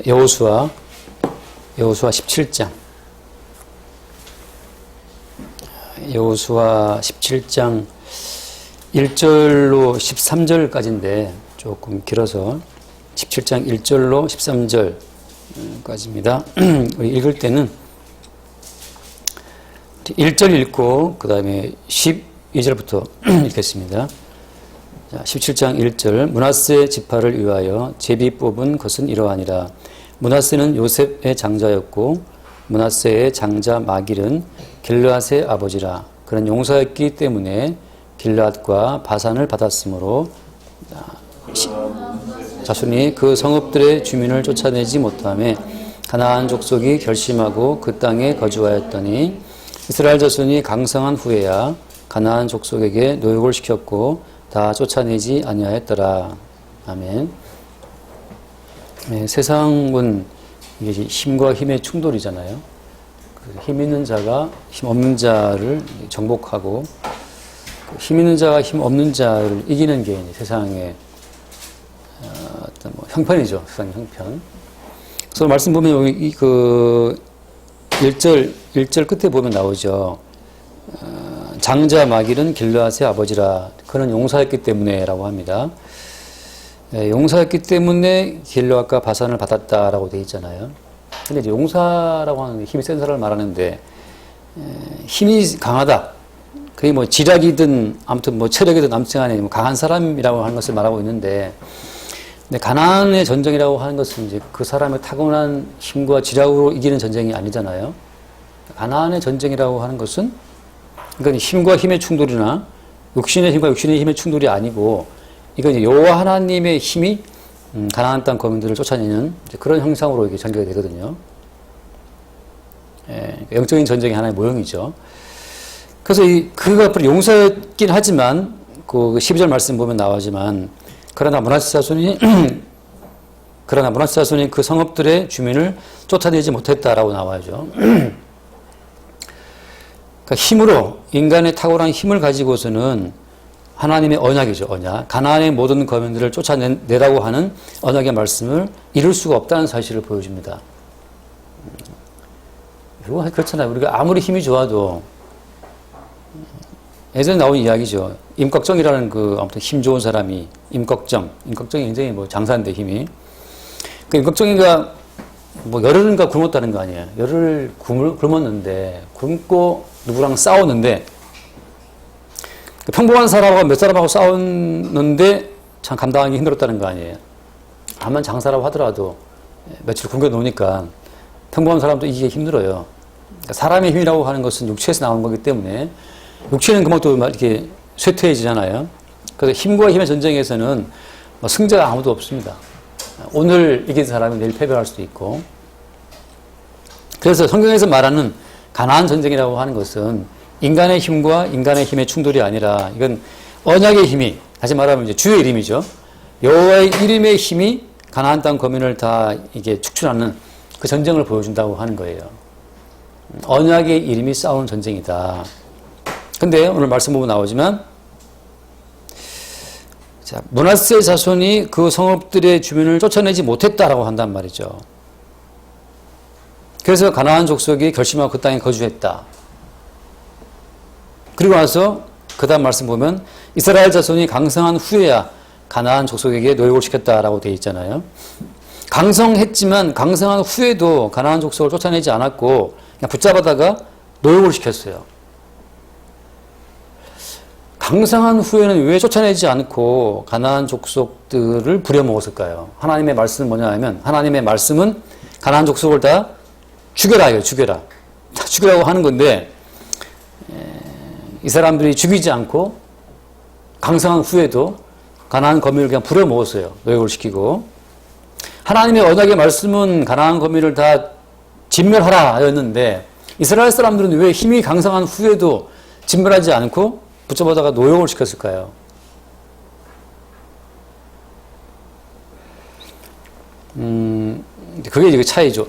여호수아 17장. 여호수아 17장 1절로 13절까지인데 조금 길어서 17장 1절로 13절까지입니다. 우리 읽을 때는 1절 읽고 그 다음에 12절부터 읽겠습니다. 자, 17장 1절 므낫세 지파를 위하여 제비 뽑은 것은 이러하니라. 므낫세는 요셉의 장자였고 므낫세의 장자 마길은 길르앗의 아버지라. 그는 용사였기 때문에 길르앗과 바산을 받았으므로 자손이 그 성읍들의 주민을 쫓아내지 못하며 가나안 족속이 결심하고 그 땅에 거주하였더니 이스라엘 자손이 강성한 후에야 가나안 족속에게 노역을 시켰고 다 쫓아내지 아니하였더라. 아멘. 네, 세상은 이게 힘과 힘의 충돌이잖아요. 힘 있는 자가 힘 없는 자를 정복하고 힘 있는 자가 힘 없는 자를 이기는 게 세상의 어떤 형편이죠. 세상의 형편. 그래서 말씀 보면 여기 그 1절 끝에 보면 나오죠. 장자 마길은 길르앗의 아버지라. 그는 용사였기 때문에 라고 합니다. 용사였기 때문에 길르앗과 바산을 받았다라고 되어 있잖아요. 근데 이제 용사라고 하는 힘이 센 사람을 말하는데 힘이 강하다. 그게 뭐 지략이든 아무튼 뭐 체력이든 아무튼 간에 강한 사람이라고 하는 것을 말하고 있는데 근데 가나안의 전쟁이라고 하는 것은 이제 그 사람의 타고난 힘과 지략으로 이기는 전쟁이 아니잖아요. 가나안의 전쟁이라고 하는 것은 그러니까 힘과 힘의 충돌이나 육신의 힘과 육신의 힘의 충돌이 아니고 이건 이제 여호와 하나님의 힘이 가나안 땅 거민들을 쫓아내는 그런 형상으로 이게 전개가 되거든요. 영적인 전쟁의 하나의 모형이죠. 그래서 그가 앞으로 용사였긴 하지만 그 12절 말씀 보면 나오지만 그러나 므낫세 자손이 그 성읍들의 주민을 쫓아내지 못했다라고 나와야죠. 그러니까 힘으로 인간의 탁월한 힘을 가지고서는 하나님의 언약이죠. 언약. 가나안의 모든 거민들을 쫓아내라고 하는 언약의 말씀을 이룰 수가 없다는 사실을 보여줍니다. 그렇잖아요. 우리가 아무리 힘이 좋아도 예전에 나온 이야기죠. 임꺽정이라는 아무튼 힘 좋은 사람이 임꺽정이 굉장히 장사인데 힘이. 그 임꺽정이가 열흘인가 굶었다는 거 아니에요. 열흘 굶었는데 굶고 누구랑 싸웠는데 평범한 사람하고 몇 사람하고 싸웠는데 참 감당하기 힘들었다는 거 아니에요. 다만 장사라고 하더라도 며칠 굶겨 놓으니까 평범한 사람도 이기기 힘들어요. 그러니까 사람의 힘이라고 하는 것은 육체에서 나오는 거기 때문에 육체는 그만큼 이렇게 쇠퇴해지잖아요. 그래서 힘과 힘의 전쟁에서는 승자가 아무도 없습니다. 오늘 이긴 사람이 내일 패배할 수도 있고. 그래서 성경에서 말하는 가나안 전쟁이라고 하는 것은 인간의 힘과 인간의 힘의 충돌이 아니라 이건 언약의 힘이, 다시 말하면 이제 주의 이름이죠. 여호와의 이름의 힘이 가나안 땅 거민을 다 이게 축출하는 그 전쟁을 보여준다고 하는 거예요. 언약의 이름이 싸우는 전쟁이다. 근데 오늘 말씀 보면 나오지만 자, 므낫세 자손이 그 성읍들의 주민을 쫓아내지 못했다라고 한단 말이죠. 그래서 가나안 족속이 결심하고 그 땅에 거주했다. 그리고 나서 그 다음 말씀 보면 이스라엘 자손이 강성한 후에야 가나안 족속에게 노역을 시켰다라고 되어 있잖아요. 강성했지만 강성한 후에도 가나안 족속을 쫓아내지 않았고 그냥 붙잡아다가 노역을 시켰어요. 강성한 후에는 왜 쫓아내지 않고 가나안 족속들을 부려먹었을까요? 하나님의 말씀은 뭐냐 하면 하나님의 말씀은 가나안 족속을 다 죽여라. 다 죽이라고 하는 건데 이 사람들이 죽이지 않고 강성한 후에도 가나안 거민을 그냥 부려먹었어요. 노역을 시키고. 하나님의 언약의 말씀은 가나안 거민을 다 진멸하라 였는데 이스라엘 사람들은 왜 힘이 강성한 후에도 진멸하지 않고 붙잡아다가 노역을 시켰을까요? 그게 이제 차이죠.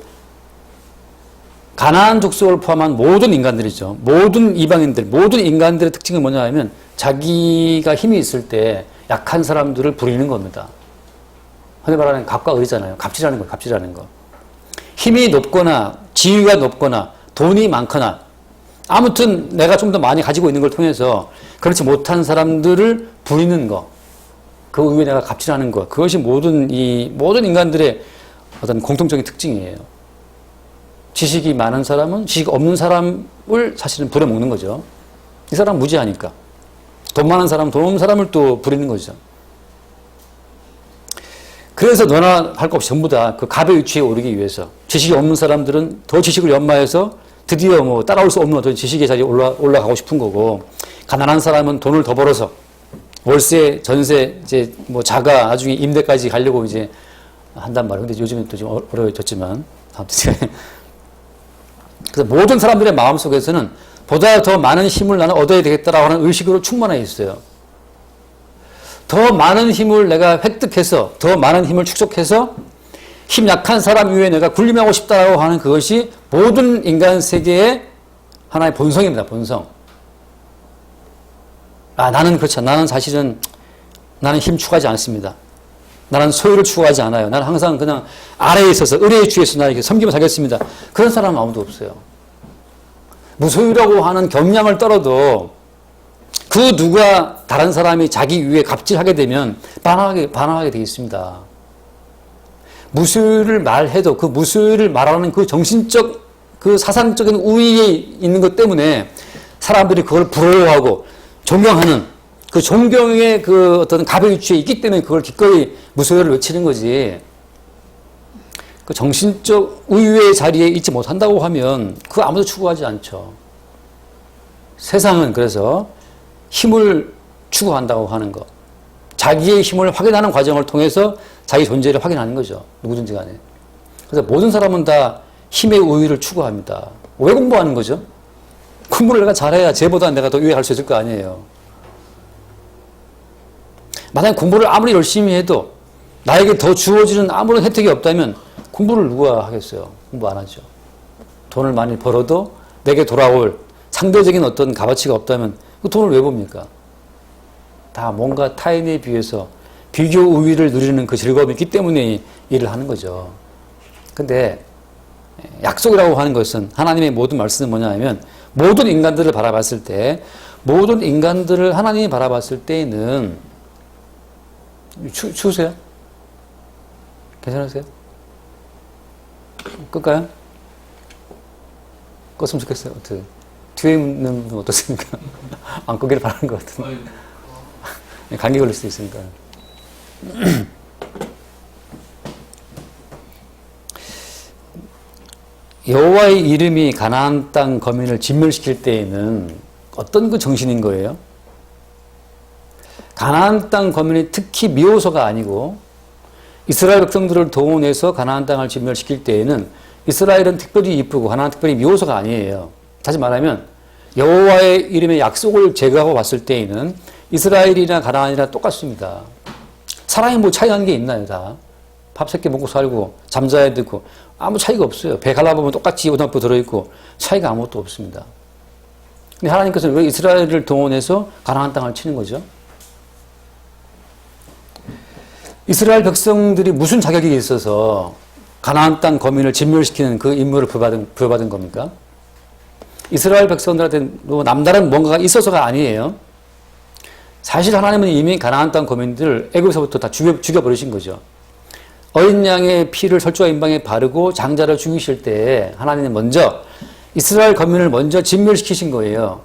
가나안 족속을 포함한 모든 인간들이죠. 모든 이방인들, 모든 인간들의 특징은 뭐냐 하면 자기가 힘이 있을 때 약한 사람들을 부리는 겁니다. 흔히 말하는 갑과 을이잖아요. 갑질하는 거, 갑질하는 거. 힘이 높거나 지위가 높거나 돈이 많거나 아무튼 내가 좀 더 많이 가지고 있는 걸 통해서 그렇지 못한 사람들을 부리는 거. 그 위에 내가 갑질하는 거. 그것이 모든 인간들의 어떤 공통적인 특징이에요. 지식이 많은 사람은 지식 없는 사람을 사실은 부려먹는 거죠. 이 사람 무지하니까. 돈 많은 사람은 돈 없는 사람을 또 부리는 거죠. 그래서 너나 할 것 없이 전부 다 그 갑의 위치에 오르기 위해서 지식이 없는 사람들은 더 지식을 연마해서 드디어 뭐 따라올 수 없는 어떤 지식의 자리에 올라가고 싶은 거고, 가난한 사람은 돈을 더 벌어서 월세, 전세, 이제 뭐 자가 나중에 임대까지 가려고 이제 한단 말이에요. 근데 요즘엔 또 좀 어려워졌지만. 그래서 모든 사람들의 마음 속에서는 보다 더 많은 힘을 나는 얻어야 되겠다라고 하는 의식으로 충만해 있어요. 더 많은 힘을 내가 획득해서, 더 많은 힘을 축적해서 힘 약한 사람 위에 내가 군림하고 싶다라고 하는 그것이 모든 인간 세계의 하나의 본성입니다. 본성. 나는 그렇지 않아. 나는 사실은 힘 추구하지 않습니다. 나는 소유를 추구하지 않아요. 나는 항상 그냥 아래에 있어서 의뢰에 취해서 나 이렇게 섬기며 살겠습니다. 그런 사람은 아무도 없어요. 무소유라고 하는 경량을 떨어도 그 누가 다른 사람이 자기 위에 갑질하게 되면 반항하게 되어 있습니다. 무소유를 말해도 그 무소유를 말하는 그 정신적, 그 사상적인 우위에 있는 것 때문에 사람들이 그걸 부러워하고 존경하는 그 존경의 그 어떤 갑의 위치에 있기 때문에 그걸 기꺼이 무소유를 외치는 거지. 그 정신적 우위의 자리에 있지 못한다고 하면 그거 아무도 추구하지 않죠. 세상은 그래서 힘을 추구한다고 하는 것. 자기의 힘을 확인하는 과정을 통해서 자기 존재를 확인하는 거죠. 누구든지 간에. 그래서 모든 사람은 다 힘의 우위를 추구합니다. 왜 공부하는 거죠? 공부를 내가 잘해야 쟤보다 내가 더 위에 갈 수 있을 거 아니에요. 만약에 공부를 아무리 열심히 해도 나에게 더 주어지는 아무런 혜택이 없다면 공부를 누가 하겠어요? 공부 안 하죠. 돈을 많이 벌어도 내게 돌아올 상대적인 어떤 값어치가 없다면 그 돈을 왜 봅니까? 다 뭔가 타인에 비해서 비교 우위를 누리는 그 즐거움이 있기 때문에 일을 하는 거죠. 근데 약속이라고 하는 것은 하나님의 모든 말씀은 뭐냐 하면 모든 인간들을 바라봤을 때, 모든 인간들을 하나님이 바라봤을 때에는 추우세요? 괜찮으세요? 끌까요? 껐으면 좋겠어요. 어떻게? 뒤에 있는 분 어떻습니까? 안 끄기를 바라는 것 같은데. 감기 걸릴 수도 있으니까. 여호와의 이름이 가나안 땅 거민을 진멸시킬 때에는 어떤 그 정신인 거예요? 가나안 땅 거민이 특히 미호서가 아니고 이스라엘 백성들을 동원해서 가나안 땅을 진멸시킬 때에는 이스라엘은 특별히 이쁘고 가나안은 특별히 미호서가 아니에요. 다시 말하면 여호와의 이름의 약속을 제거하고 봤을 때에는 이스라엘이나 가나안이나 똑같습니다. 사람이 뭐 차이 나는 게 있나요? 다 밥 3끼 먹고 살고 잠자야 되고 아무 차이가 없어요. 배 갈라보면 똑같이 오당포 들어있고 차이가 아무것도 없습니다. 근데 하나님께서는 왜 이스라엘을 동원해서 가나안 땅을 치는 거죠? 이스라엘 백성들이 무슨 자격이 있어서 가나안 땅 거민을 진멸시키는 그 임무를 부여받은 겁니까? 이스라엘 백성들한테 뭐 남다른 뭔가가 있어서가 아니에요. 사실 하나님은 이미 가나안 땅 거민들을 애굽에서부터 다 죽여버리신 거죠. 어린 양의 피를 설주와 임방에 바르고 장자를 죽이실 때 하나님은 먼저 이스라엘 거민을 먼저 진멸시키신 거예요.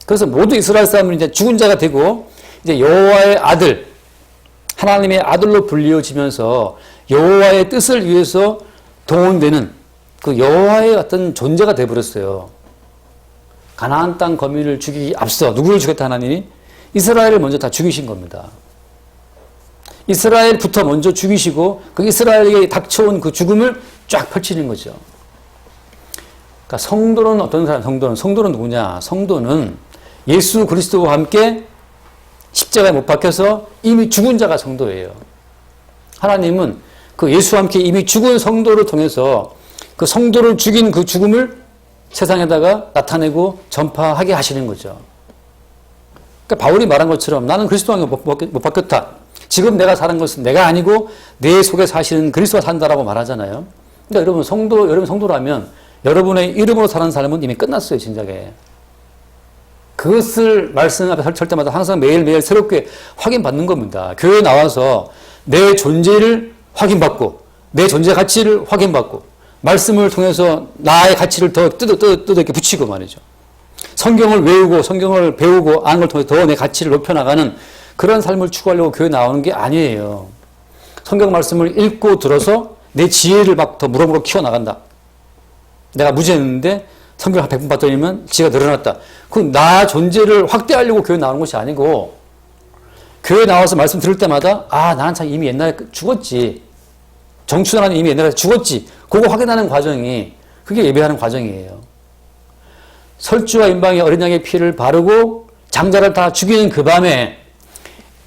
그래서 모두 이스라엘 사람은 이제 죽은 자가 되고 이제 여호와의 아들, 하나님의 아들로 불리어지면서 여호와의 뜻을 위해서 동원되는 그 여호와의 어떤 존재가 되어버렸어요. 가나안 땅 거민을 죽이기 앞서 누구를 죽였다 하나님이? 이스라엘을 먼저 다 죽이신 겁니다. 이스라엘부터 먼저 죽이시고 그 이스라엘에게 닥쳐온 그 죽음을 쫙 펼치는 거죠. 그러니까 성도는 어떤 사람? 성도는 누구냐? 성도는 예수 그리스도와 함께 십자가에 못 박혀서 이미 죽은 자가 성도예요. 하나님은 그 예수와 함께 이미 죽은 성도를 통해서 그 성도를 죽인 그 죽음을 세상에다가 나타내고 전파하게 하시는 거죠. 그러니까 바울이 말한 것처럼 나는 그리스도와 함께 못 박혔다. 지금 내가 사는 것은 내가 아니고 내 속에 사시는 그리스도가 산다라고 말하잖아요. 그러니까 여러분 성도라면 여러분의 이름으로 사는 삶은 이미 끝났어요, 진작에. 그것을 말씀 앞에 설 때마다 항상 매일매일 새롭게 확인받는 겁니다. 교회에 나와서 내 존재를 확인받고, 내 존재 가치를 확인받고, 말씀을 통해서 나의 가치를 더 이렇게 붙이고 말이죠. 성경을 외우고, 성경을 배우고, 아는 걸 통해서 더 내 가치를 높여나가는 그런 삶을 추구하려고 교회 나오는 게 아니에요. 성경 말씀을 읽고 들어서 내 지혜를 막 더 무럭무럭 키워나간다. 내가 무지했는데 성경을 100번 봤더니만 지혜가 늘어났다. 그건 나 존재를 확대하려고 교회 나오는 것이 아니고, 교회 나와서 말씀 들을 때마다 나는 참 이미 옛날에 죽었지. 정춘하는 이미 옛날에 죽었지. 그거 확인하는 과정이, 그게 예배하는 과정이에요. 설주와 임방의 어린 양의 피를 바르고 장자를 다 죽이는 그 밤에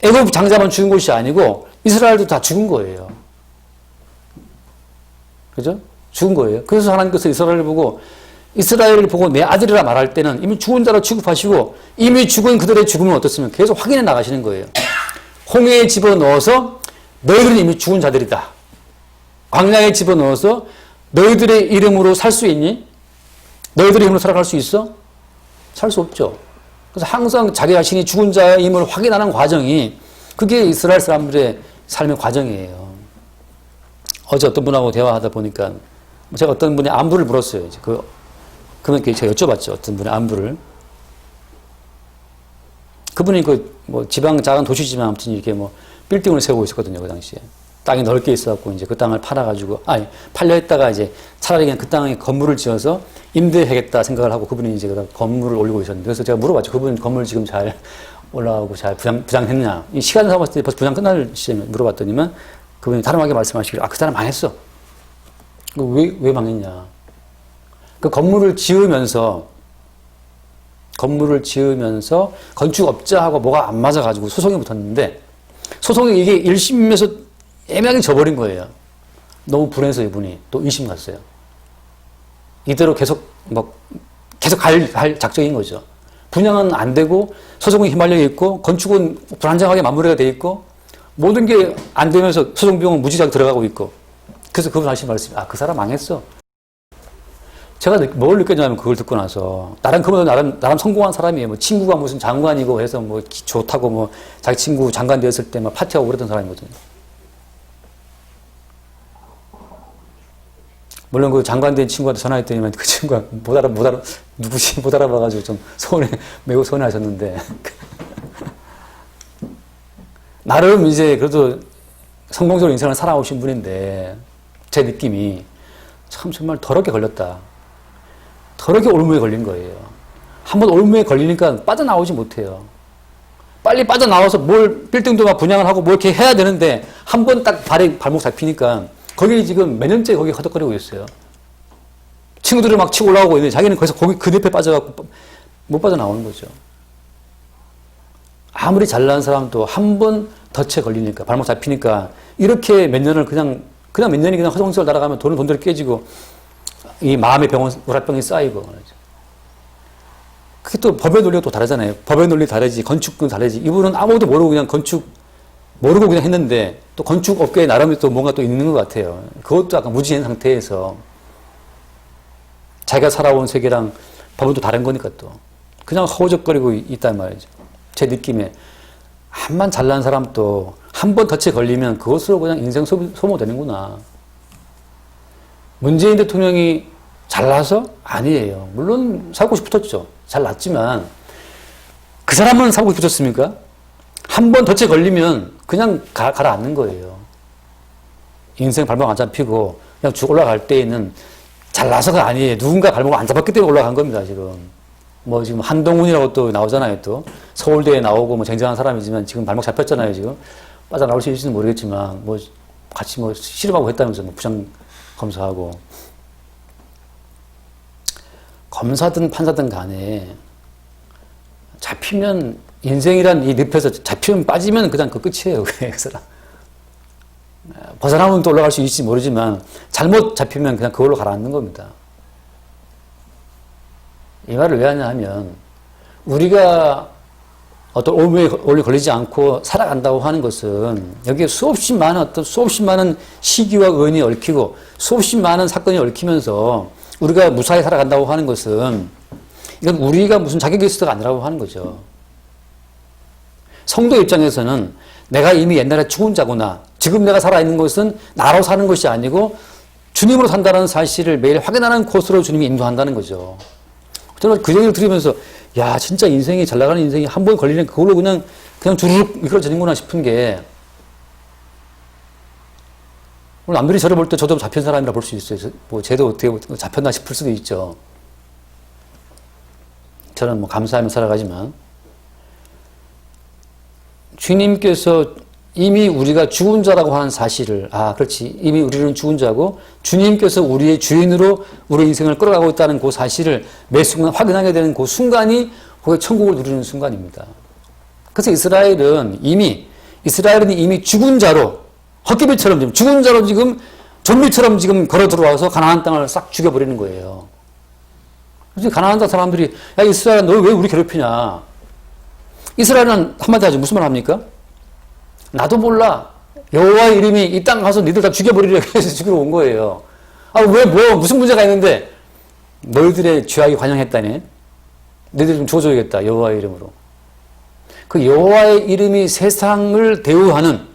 애굽 장자만 죽은 것이 아니고 이스라엘도 다 죽은 거예요. 그죠? 죽은 거예요. 그래서 하나님께서 이스라엘을 보고 내 아들이라 말할 때는 이미 죽은 자로 취급하시고, 이미 죽은 그들의 죽음은 어떻으면 계속 확인해 나가시는 거예요. 홍해에 집어넣어서 너희들은 이미 죽은 자들이다. 광야에 집어넣어서 너희들의 이름으로 살 수 있니? 너희들의 힘으로 살아갈 수 있어? 살 수 없죠. 그래서 항상 자기 자신이 죽은 자의 힘을 확인하는 과정이, 그게 이스라엘 사람들의 삶의 과정이에요. 어제 어떤 분하고 대화하다 보니까 제가 어떤 분이 안부를 물었어요. 이제 그러면 제가 여쭤봤죠. 어떤 분의 안부를. 그분이 지방 작은 도시지만 아무튼 이렇게 빌딩을 세우고 있었거든요. 그 당시에. 땅이 넓게 있어갖고 이제 그 땅을 팔려 했다가 이제 차라리 그냥 그 땅에 건물을 지어서 임대하겠다 생각을 하고 그분이 이제 건물을 올리고 있었는데, 그래서 제가 물어봤죠. 그분 건물 지금 잘 올라가고 잘 부장했냐. 이 시간을 잡았을 때 벌써 부장 끝날 시점에 물어봤더니만 그분이 다름하게 말씀하시기를, 그 사람 망했어. 왜 망했냐. 그 건물을 지으면서 건축업자하고 뭐가 안 맞아가지고 소송이 붙었는데, 소송이 이게 1심에서 애매하게 져버린 거예요. 너무 불행해서 이분이 또 2심 갔어요. 이대로 계속 갈 작정인 거죠. 분양은 안 되고, 소송은 휘말려 있고, 건축은 불안정하게 마무리가 돼 있고, 모든 게 안 되면서 소송 비용은 무지하게 들어가고 있고. 그래서 그분 하신 말씀이, 그 사람 망했어. 제가 뭘 느꼈냐면, 그걸 듣고 나서 그분은 나름 성공한 사람이에요. 친구가 무슨 장관이고 해서 좋다고 자기 친구 장관 되었을 때 파티하고 그랬던 사람이거든요. 물론 그 장관 된 친구한테 전화했더니만 그 친구가 누구시 못 알아봐가지고 좀 매우 서운해하셨는데. 나름 이제 그래도 성공적으로 인생을 살아오신 분인데, 제 느낌이 참 정말 더럽게 걸렸다. 더럽게 올무에 걸린 거예요. 한번 올무에 걸리니까 빠져나오지 못해요. 빨리 빠져나와서 빌딩도 분양을 하고 이렇게 해야 되는데, 한 번 딱 발목 잡히니까, 거기 지금 몇 년째 거기 허덕거리고 있어요. 친구들을 막 치고 올라오고 있는데, 자기는 거기서 그 늪에 빠져갖고 못 빠져나오는 거죠. 아무리 잘난 사람도 한 번 덫에 걸리니까, 발목 잡히니까, 이렇게 몇 년을 그냥 몇 년이 그냥 허송세월 날아가면 돈들이 깨지고, 이 마음의 우라병이 쌓이고, 말이죠. 그게 또 법의 논리가 또 다르잖아요. 법의 논리 다르지, 건축은 다르지. 이분은 아무것도 모르고 그냥 모르고 그냥 했는데, 또 건축 업계에 나름의 또 뭔가 또 있는 것 같아요. 그것도 약간 무지한 상태에서, 자기가 살아온 세계랑 법은 또 다른 거니까 또. 그냥 허우적거리고 있단 말이죠. 제 느낌에. 한만 잘난 사람도 한 번 덫에 걸리면 그것으로 그냥 인생 소모되는구나. 문재인 대통령이 잘나서? 아니에요. 물론 살고 싶었죠. 잘났지만, 그 사람은 살고 싶었습니까? 한 번 덫에 걸리면 그냥 가라앉는 거예요. 인생 발목 안 잡히고 그냥 쭉 올라갈 때에는 잘나서가 아니에요. 누군가 발목을 안 잡았기 때문에 올라간 겁니다, 지금. 지금 한동훈이라고 또 나오잖아요, 또. 서울대에 나오고 쟁쟁한 사람이지만 지금 발목 잡혔잖아요, 지금. 빠져나올 수 있을지는 모르겠지만, 같이 씨름하고 했다면서 부장 검사하고. 검사든 판사든 간에 잡히면, 인생이란 이 늪에서 잡히면 빠지면 그냥 그 끝이에요, 그래서. 벗어나면 또 올라갈 수 있을지 모르지만, 잘못 잡히면 그냥 그걸로 가라앉는 겁니다. 이 말을 왜 하냐 하면, 우리가 어떤 올무에 걸리지 않고 살아간다고 하는 것은 여기에 수없이 많은 시기와 은이 얽히고 수없이 많은 사건이 얽히면서 우리가 무사히 살아간다고 하는 것은 이건 우리가 무슨 자격이 있어서가 아니라고 하는 거죠. 성도 입장에서는 내가 이미 옛날에 죽은 자구나. 지금 내가 살아있는 것은 나로 사는 것이 아니고 주님으로 산다는 사실을 매일 확인하는 코스로 주님이 인도한다는 거죠. 저는 그 얘기를 들으면서 야 진짜 인생이 잘 나가는 인생이 한 번 걸리는 그걸로 그냥 주르륵 미끄러지는구나 싶은 게 남들이 저를 볼 때 저도 잡힌 사람이라 볼 수 있어요. 뭐 쟤도 어떻게 잡혔나 싶을 수도 있죠. 저는 뭐 감사하며 살아가지만 주님께서 이미 우리가 죽은 자라고 하는 사실을 그렇지 이미 우리는 죽은 자고 주님께서 우리의 주인으로 우리 인생을 끌어가고 있다는 그 사실을 매 순간 확인하게 되는 그 순간이 그게 천국을 누리는 순간입니다. 그래서 이스라엘은 이미 죽은 자로 헛개비처럼 지금 죽은 자로 지금 좀비처럼 지금 걸어 들어와서 가나안 땅을 싹 죽여버리는 거예요. 그래서 가나안 땅 사람들이 야 이스라엘 너 왜 우리 괴롭히냐? 이스라엘은 한마디 하죠. 무슨 말 합니까? 나도 몰라. 여호와의 이름이 이 땅 가서 니들 다 죽여버리려 해서 죽이러 온 거예요. 무슨 문제가 있는데 너희들의 죄악이 관영했다니. 너희들 좀 줘줘야겠다. 여호와의 이름으로. 그 여호와의 이름이 세상을 대우하는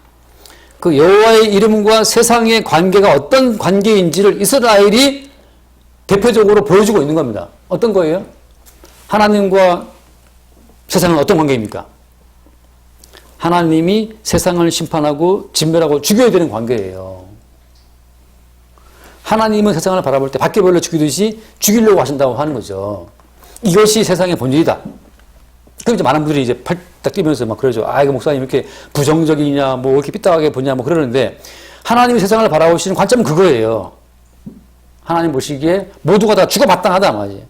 그 여호와의 이름과 세상의 관계가 어떤 관계인지를 이스라엘이 대표적으로 보여주고 있는 겁니다. 어떤 거예요? 하나님과 세상은 어떤 관계입니까? 하나님이 세상을 심판하고 진멸하고 죽여야 되는 관계예요. 하나님은 세상을 바라볼 때 바퀴벌레 죽이듯이 죽이려고 하신다고 하는 거죠. 이것이 세상의 본질이다. 그래서 많은 분들이 이제 팔딱 뛰면서 막 그러죠. 이거 목사님 이렇게 부정적이냐, 뭐 이렇게 삐딱하게 보냐, 뭐 그러는데 하나님이 세상을 바라보시는 관점은 그거예요. 하나님 보시기에 모두가 다 죽어마땅하다 말이에요.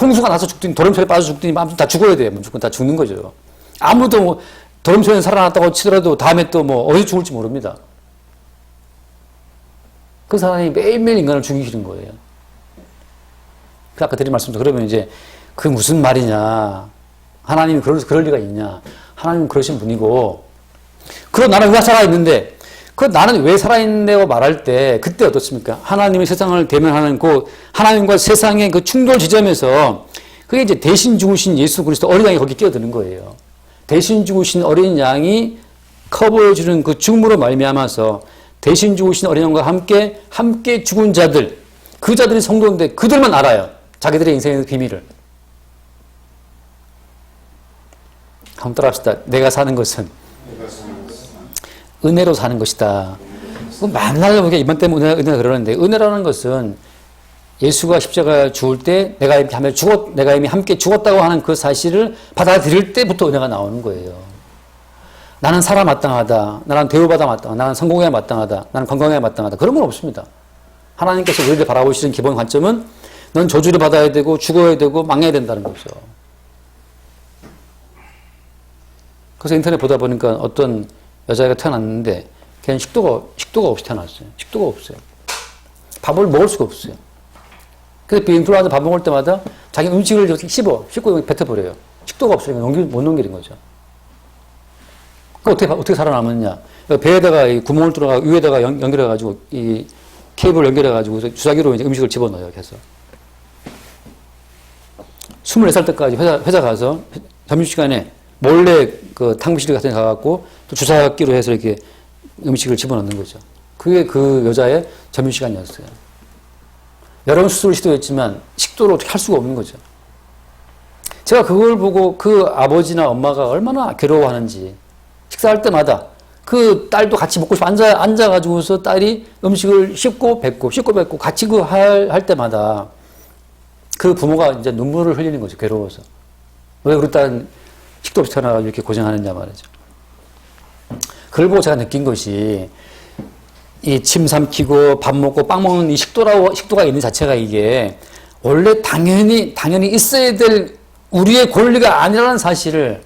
홍수가 나서 죽든 도름처에 빠져 죽든 아무튼 다 죽어야 돼요. 무조건 다 죽는 거죠. 아무도 뭐 도름처에 살아났다고 치더라도 다음에 또 뭐 어디 죽을지 모릅니다. 그 사람이 매일매일 인간을 죽이시는 거예요. 아까 드린 말씀도 그러면 이제 그 무슨 말이냐. 하나님이 그럴 리가 있냐. 하나님은 그러신 분이고 그럼 나는 왜 살아있는데 나는 왜 살아있는데요 말할 때 그때 어떻습니까? 하나님이 세상을 대면하는 그 하나님과 세상의 그 충돌 지점에서 그게 이제 대신 죽으신 예수 그리스도 어린 양이 거기 끼어드는 거예요. 대신 죽으신 어린 양이 커버해주는 그 죽음으로 말미암아서 대신 죽으신 어린 양과 함께 죽은 자들 그 자들이 성도인데 그들만 알아요. 자기들의 인생의 비밀을. 한번 따라합시다. 내가 사는 것은 은혜로 사는 것이다. 맨날 우리가 이번 때문에 은혜가 그러는데 은혜라는 것은 예수가 십자가에 죽을 때 내가 이미 함께 죽었다고 하는 그 사실을 받아들일 때부터 은혜가 나오는 거예요. 나는 살아 마땅하다. 나는 대우받아 마땅하다. 나는 성공해야 마땅하다. 나는 건강해야 마땅하다. 그런 건 없습니다. 하나님께서 우리를 바라보시는 기본 관점은 넌 저주를 받아야 되고 죽어야 되고 망해야 된다는 거죠. 그래서 인터넷 보다 보니까 어떤 여자애가 태어났는데 걔는 식도가 없이 태어났어요. 식도가 없어요. 밥을 먹을 수가 없어요. 그래서 인플루언자 밥 먹을 때마다 자기 음식을 이렇게 씹고 뱉어버려요. 식도가 없으니까 못 넘기는 거죠. 어떻게 살아남았냐. 배에다가 이 구멍을 뚫어가 위에다가 연결해가지고 이 케이블을 연결해가지고 주사기로 이제 음식을 집어넣어요. 계속. 24살 때까지 회사 가서 점심시간에 몰래 그 탕비실 같은 데 가갖고 또 주사기로 해서 이렇게 음식을 집어넣는 거죠. 그게 그 여자의 점심시간이었어요. 여러 번 수술을 시도했지만 식도를 어떻게 할 수가 없는 거죠. 제가 그걸 보고 그 아버지나 엄마가 얼마나 괴로워하는지 식사할 때마다 그 딸도 같이 먹고 싶어 앉아가지고서 딸이 음식을 씹고 뱉고 같이 그 할 때마다 그 부모가 이제 눈물을 흘리는 거죠. 괴로워서. 왜 우리 딸은 식도 없이 태어나가지고 이렇게 고생하느냐 말이죠. 그걸 보고 제가 느낀 것이 이 침 삼키고 밥 먹고 빵 먹는 이 식도가 있는 자체가 이게 원래 당연히 있어야 될 우리의 권리가 아니라는 사실을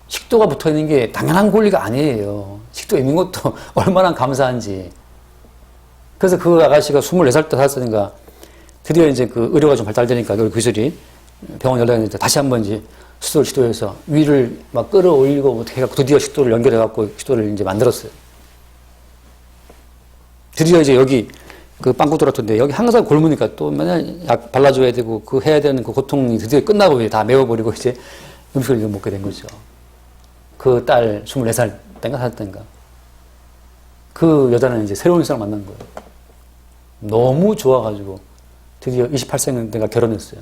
식도가 붙어 있는 게 당연한 권리가 아니에요. 식도 있는 것도 얼마나 감사한지. 그래서 그 아가씨가 24살 때 살았으니까 드디어 이제 그 의료가 좀 발달되니까 그 기술이 병원 연락했는데 다시 한번 이제 수도를 시도해서 위를 막 끌어올리고 어떻게 해갖고 드디어 식도를 연결해갖고 식도를 이제 만들었어요. 드디어 이제 여기 그 빵꾸 뚫었던데 여기 항상 곪으니까 또 맨날 약 발라줘야 되고 그 해야 되는 그 고통이 드디어 끝나고 이제 다 메워버리고 이제 음식을 이제 먹게 된 거죠. 그 딸 24살 땐가 4살 땐가. 그 여자는 이제 새로운 사람 만난 거예요. 너무 좋아가지고 드디어 28세 때가 결혼했어요.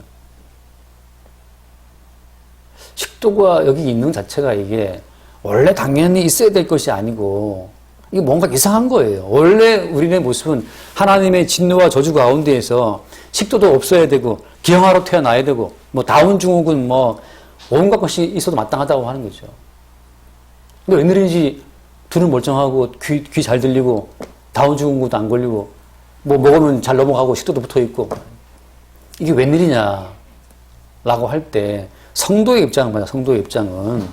식도가 여기 있는 자체가 이게 원래 당연히 있어야 될 것이 아니고 이게 뭔가 이상한 거예요. 원래 우리의 모습은 하나님의 진노와 저주 가운데에서 식도도 없어야 되고 기형아로 태어나야 되고 뭐 다운 증후군 뭐 온갖 것이 있어도 마땅하다고 하는 거죠. 근데 웬일인지 눈은 멀쩡하고 귀 잘 들리고 다운 증후군도 안 걸리고 뭐 먹으면 잘 넘어가고 식도도 붙어 있고 이게 웬일이냐 라고 할 때 성도의 입장은 성도의 입장은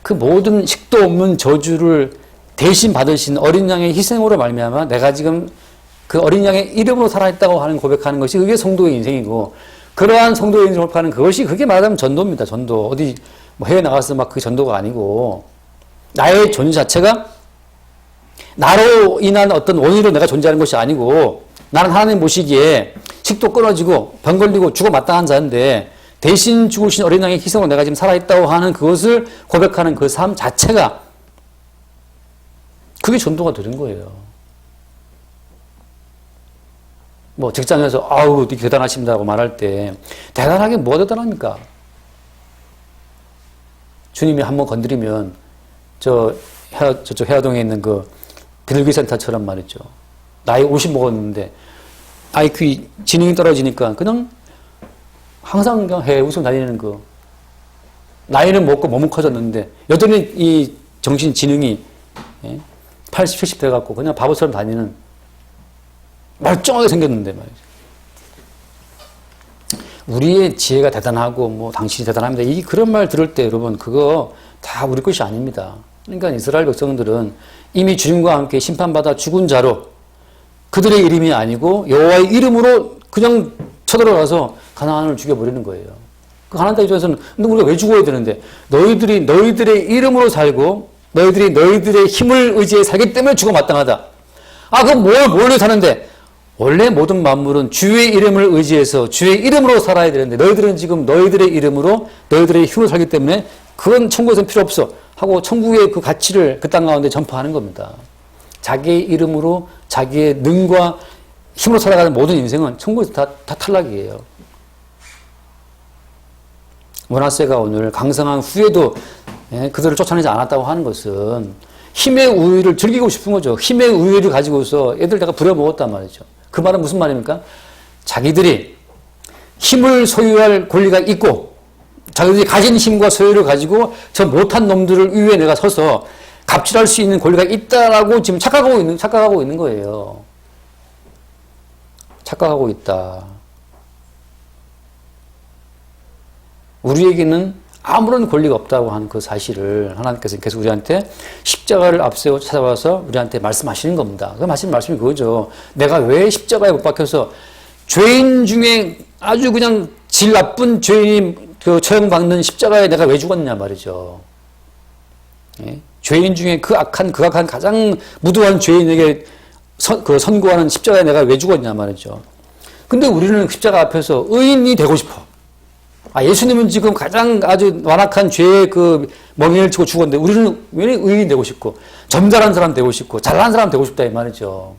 그 모든 식도 없는 저주를 대신 받으신 어린 양의 희생으로 말미암아 내가 지금 그 어린 양의 이름으로 살아있다고 하는 고백하는 것이 그게 성도의 인생이고 그러한 성도의 인생을 고백하는 그것이 그게 말하자면 전도입니다. 전도. 어디 뭐 해외 나가서 막 그 전도가 아니고 나의 존재 자체가 나로 인한 어떤 원인으로 내가 존재하는 것이 아니고 나는 하나님 보시기에 식도 끊어지고 병 걸리고 죽어 마땅한 자인데 대신 죽으신 어린 양의 희생으로 내가 지금 살아있다고 하는 그것을 고백하는 그 삶 자체가 그게 전도가 되는 거예요. 뭐 직장에서 아우 대단하십니다고 말할 때 대단하게 뭐가 대단합니까? 주님이 한번 건드리면 저쪽 해화동에 있는 그 비둘기 센터처럼 말이죠. 나이 50 먹었는데 IQ 지능이 떨어지니까 그냥 항상 그냥 웃음 다니는 그 나이는 먹고 몸은 커졌는데 여전히 이 정신 지능이 80, 70 돼갖고 그냥 바보처럼 다니는 멀쩡하게 생겼는데 말이죠. 우리의 지혜가 대단하고 뭐 당신이 대단합니다. 이 그런 말 들을 때 여러분 그거 다 우리 것이 아닙니다. 그러니까 이스라엘 백성들은 이미 주님과 함께 심판받아 죽은 자로 그들의 이름이 아니고 여호와의 이름으로 그냥 쳐들어가서 가나안을 죽여버리는 거예요. 그 가나안 땅 입장에서는 근데 우리가 왜 죽어야 되는데 너희들이 너희들의 이름으로 살고 너희들이 너희들의 힘을 의지해 살기 때문에 죽어 마땅하다. 아 그럼 뭘로 사는데 원래 모든 만물은 주의 이름을 의지해서 주의 이름으로 살아야 되는데 너희들은 지금 너희들의 이름으로 너희들의 힘으로 살기 때문에 그건 천국에서는 필요 없어 하고 천국의 그 가치를 그 땅 가운데 전파하는 겁니다. 자기의 이름으로 자기의 능과 힘으로 살아가는 모든 인생은 천국에서 다 탈락이에요. 므낫세가 오늘 강성한 후에도 그들을 쫓아내지 않았다고 하는 것은 힘의 우위를 즐기고 싶은 거죠. 힘의 우위를 가지고서 애들 내가 부려먹었단 말이죠. 그 말은 무슨 말입니까? 자기들이 힘을 소유할 권리가 있고 자기들이 가진 힘과 소유를 가지고 저 못한 놈들을 위에 내가 서서 갑질할 수 있는 권리가 있다라고 지금 착각하고 있는 거예요. 착각하고 있다. 우리에게는 아무런 권리가 없다고 하는 그 사실을 하나님께서 계속 우리한테 십자가를 앞세워 찾아와서 우리한테 말씀하시는 겁니다. 그 말씀이 그거죠. 내가 왜 십자가에 못 박혀서 죄인 중에 아주 그냥 질 나쁜 죄인이 그 처형받는 십자가에 내가 왜 죽었냐 말이죠. 예? 죄인 중에 그 악한 가장 무도한 죄인에게 선고하는 십자가에 내가 왜 죽었냐 말이죠. 근데 우리는 십자가 앞에서 의인이 되고 싶어. 예수님은 지금 가장 아주 완악한 죄의 그 멍에를 치고 죽었는데 우리는 왜 의인 되고 싶고 점잘한 사람 되고 싶고 잘난 사람 되고 싶다 이 말이죠.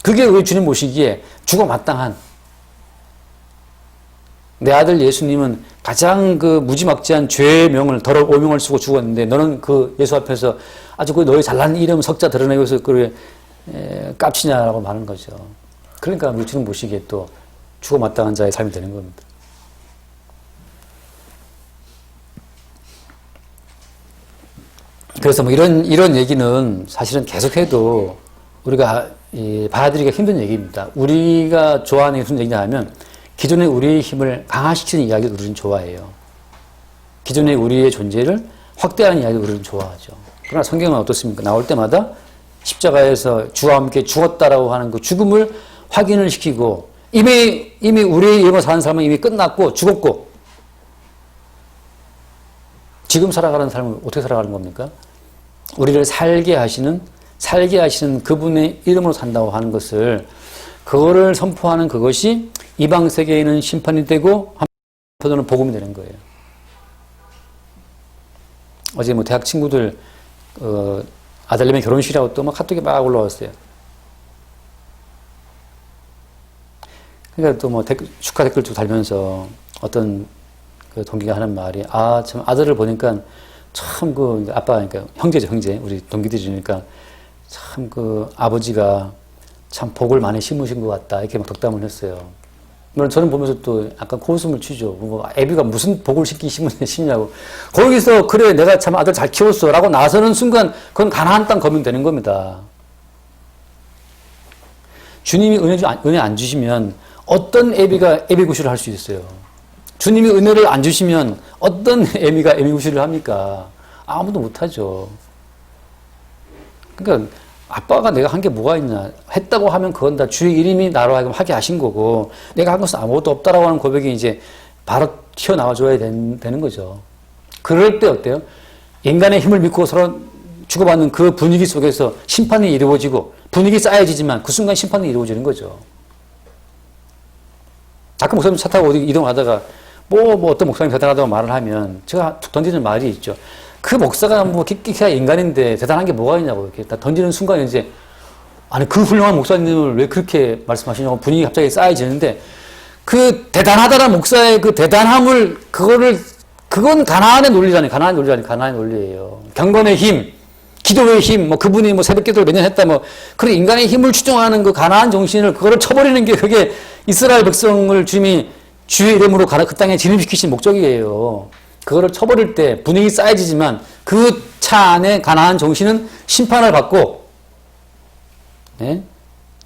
그게 우리 주님 모시기에 죽어 마땅한 내 아들 예수님은 가장 그 무지막지한 죄의 명을 더러운 오명을 쓰고 죽었는데 너는 그 예수 앞에서 아주 그 너의 잘난 이름 석자 드러내고서 그 깝치냐라고 말하는 거죠. 그러니까 우리 주님 모시기에 또 죽어 마땅한 자의 삶이 되는 겁니다. 그래서 뭐 이런 얘기는 사실은 계속해도 우리가 받아들이기가 힘든 얘기입니다. 우리가 좋아하는 게 무슨 얘기냐 하면 기존의 우리의 힘을 강화시키는 이야기를 우리는 좋아해요. 기존의 우리의 존재를 확대하는 이야기를 우리는 좋아하죠. 그러나 성경은 어떻습니까? 나올 때마다 십자가에서 주와 함께 죽었다라고 하는 그 죽음을 확인을 시키고 이미 우리의 이름으로 사는 사람은 이미 끝났고 죽었고 지금 살아가는 삶을 어떻게 살아가는 겁니까? 우리를 살게 하시는 그분의 이름으로 산다고 하는 것을 그거를 선포하는 그것이 이방 세계에는 심판이 되고 한편으로는 복음이 되는 거예요. 어제 뭐 대학 친구들 아들님의 결혼식이라고 또 막 카톡이 막 올라왔어요. 그러니까 또 뭐 축하 댓글도 달면서 어떤 그 동기가 하는 말이 참 아들을 보니까 참 그 아빠 그러니까 형제죠 형제 우리 동기들이니까 참 그 아버지가 참 복을 많이 심으신 것 같다 이렇게 막 덕담을 했어요. 물론 저는 보면서 또 약간 코웃음을 치죠. 뭐 애비가 무슨 복을 심냐고. 거기서 그래 내가 참 아들 잘 키웠어 라고 나서는 순간 그건 가나안 땅 거면 되는 겁니다. 주님이 은혜 안 주시면 어떤 애비가 애비 구실을 할 수 있어요. 주님이 은혜를 안 주시면 어떤 애미가 애미 구실을 합니까? 아무도 못하죠. 그러니까 아빠가 내가 한 게 뭐가 있냐. 했다고 하면 그건 다 주의 이름이 나로 하여금 하게 하신 거고 내가 한 것은 아무것도 없다라고 하는 고백이 이제 바로 튀어나와줘야 되는 거죠. 그럴 때 어때요? 인간의 힘을 믿고 서로 주고받는 그 분위기 속에서 심판이 이루어지고 분위기 쌓여지지만 그 순간 심판이 이루어지는 거죠. 가끔 목사님 차 타고 어디 이동하다가 뭐 어떤 목사님 대단하다고 말을 하면 제가 던지는 말이 있죠. 그 목사가 뭐 기가 인간인데 대단한 게 뭐가 있냐고 이렇게 다 던지는 순간 이제 아니 그 훌륭한 목사님을 왜 그렇게 말씀하시냐고 분위기 갑자기 쌓여지는데 그 대단하다는 목사의 그 대단함을 그건 가나안의 논리라니 가나안의 논리예요. 경건의 힘, 기도의 힘, 뭐 그분이 뭐 새벽 기도를 몇 년 했다 뭐 그런 인간의 힘을 추종하는 그 가나안 정신을 그거를 쳐버리는 게 그게 이스라엘 백성을 주님이 주의 이름으로 그 땅에 진입시키신 목적이에요. 그거를 쳐버릴 때 분위기 쌓여지지만 그 차 안에 가나안 정신은 심판을 받고 예?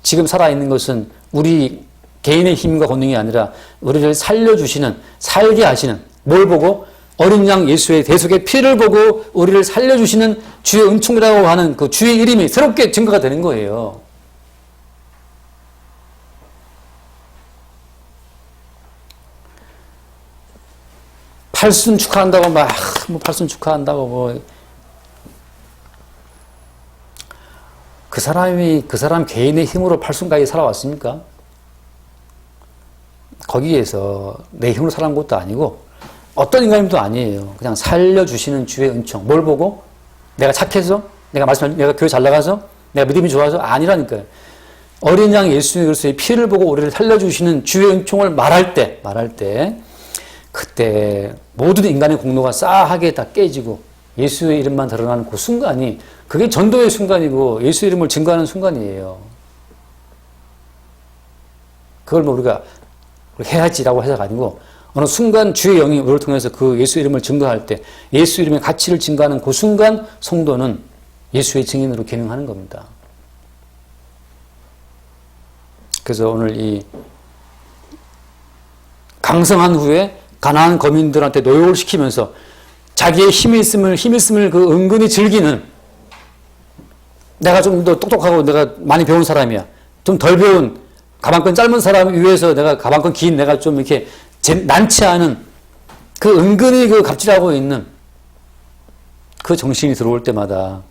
지금 살아있는 것은 우리 개인의 힘과 권능이 아니라 우리를 살려주시는 살게 하시는 뭘 보고 어린 양 예수의 대속의 피를 보고 우리를 살려주시는 주의 은총이라고 하는 그 주의 이름이 새롭게 증거가 되는 거예요. 팔순 축하한다고 팔순 축하한다고 그 사람 개인의 힘으로 팔순까지 살아왔습니까? 거기에서 내 힘으로 살아온 것도 아니고 어떤 인간님도 아니에요. 그냥 살려주시는 주의 은총. 뭘 보고? 내가 착해서? 내가 교회 잘 나가서? 내가 믿음이 좋아서? 아니라니까요. 어린 양 예수 그리스도의 피를 보고 우리를 살려주시는 주의 은총을 말할 때 그때 모든 인간의 공로가 싸하게 다 깨지고 예수의 이름만 드러나는 그 순간이 그게 전도의 순간이고 예수 이름을 증거하는 순간이에요. 그걸 뭐 우리가 해야지라고 해서가 아니고 어느 순간 주의 영이 우리를 통해서 그 예수 이름을 증거할 때 예수 이름의 가치를 증거하는 그 순간 성도는 예수의 증인으로 기능하는 겁니다. 그래서 오늘 이 강성한 후에 가나안 거민들한테 노역을 시키면서 자기의 힘이 있음을 그 은근히 즐기는 내가 좀 더 똑똑하고 내가 많이 배운 사람이야. 좀 덜 배운 가방끈 짧은 사람 위해서 내가 가방끈 긴 내가 좀 이렇게 난치하는 그 은근히 그 갑질하고 있는 그 정신이 들어올 때마다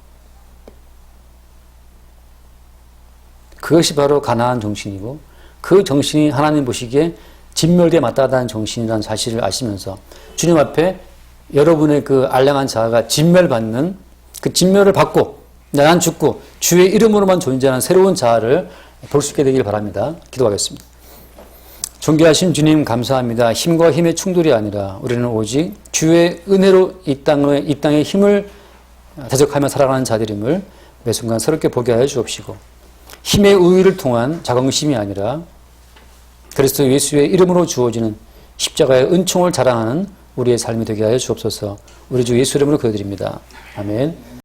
그것이 바로 가나안 정신이고 그 정신이 하나님 보시기에 진멸대에 마땅하다는 정신이라는 사실을 아시면서 주님 앞에 여러분의 그 알량한 자아가 진멸받는 그 진멸을 받고 난 죽고 주의 이름으로만 존재하는 새로운 자아를 볼 수 있게 되길 바랍니다. 기도하겠습니다. 존귀하신 주님 감사합니다. 힘과 힘의 충돌이 아니라 우리는 오직 주의 은혜로 이 땅의 힘을 대적하며 살아가는 자들임을 매 순간 새롭게 보게 하여 주옵시고 힘의 우위를 통한 자긍심이 아니라 그리스도 예수의 이름으로 주어지는 십자가의 은총을 자랑하는 우리의 삶이 되게 하여 주옵소서. 우리 주 예수 이름으로 기도드립니다. 아멘.